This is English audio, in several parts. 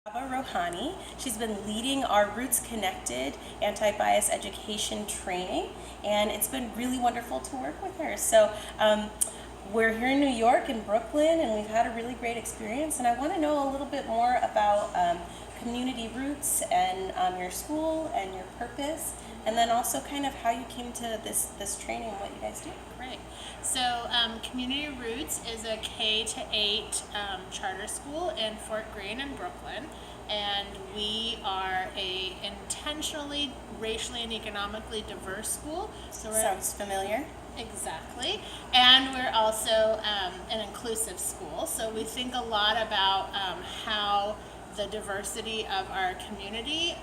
Rohani. She's been leading our Roots Connected anti-bias education training, and it's been really wonderful to work with her. So we're here in New York, in Brooklyn, and we've had a really great experience, and I want to know a little bit more about community roots and your school and your purpose, and then also kind of how you came to this training and what you guys do. Great. So Community Roots is a K-8 charter school in Fort Greene in Brooklyn, and we are a intentionally racially and economically diverse school. So Sounds familiar. Exactly. And we're also an inclusive school. So we think a lot about how the diversity of our community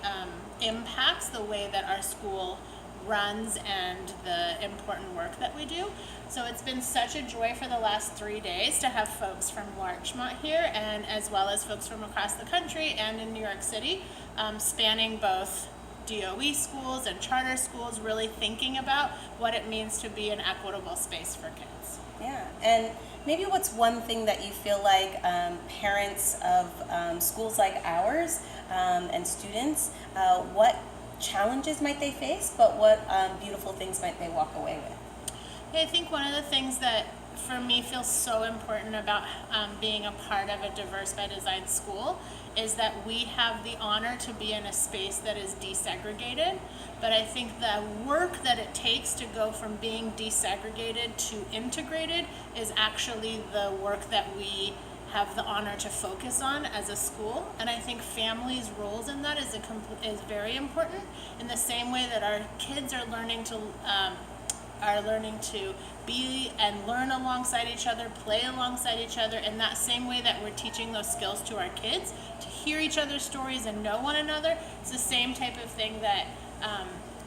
impacts the way that our school runs and the important work that we do. So it's been such a joy for the last 3 days to have folks from Larchmont here, and as well as folks from across the country and in New York City, spanning both DOE schools and charter schools, really thinking about what it means to be an equitable space for kids. Yeah, and maybe what's one thing that you feel like parents of schools like ours and students, what challenges might they face, but what beautiful things might they walk away with? I think one of the things that for me feels so important about being a part of a diverse by design school is that we have the honor to be in a space that is desegregated, but I think the work that it takes to go from being desegregated to integrated is actually the work that we have the honor to focus on as a school. And I think families' roles in that is very important, in the same way that our kids are learning to be and learn alongside each other, play alongside each other, in that same way that we're teaching those skills to our kids, to hear each other's stories and know one another. It's the same type of thing that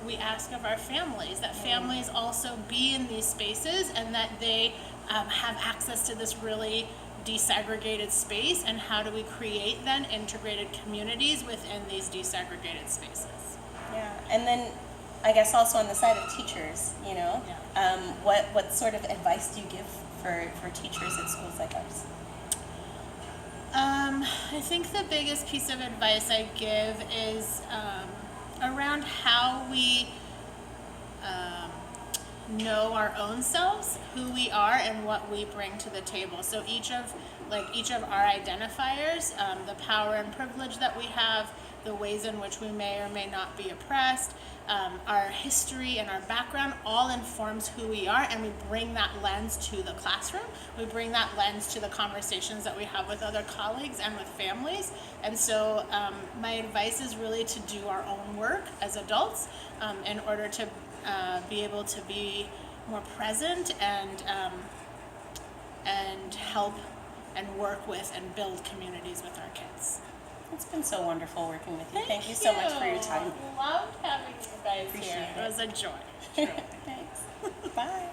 we ask of our families, that families also be in these spaces and that they have access to this really desegregated space, and how do we create then integrated communities within these desegregated spaces. Yeah, and then I guess also on the side of teachers, what sort of advice do you give for teachers at schools like ours? I think the biggest piece of advice I give is around how we know our own selves, who we are, and what we bring to the table. So each of our identifiers, the power and privilege that we have, the ways in which we may or may not be oppressed, our history and our background all informs who we are, and we bring that lens to the classroom. We bring that lens to the conversations that we have with other colleagues and with families. And so my advice is really to do our own work as adults in order to be able to be more present and help and work with and build communities with our kids. It's been so wonderful working with you. Thank you so much for your time. Loved having you guys Appreciate here. it. It was a joy. Thanks. Bye.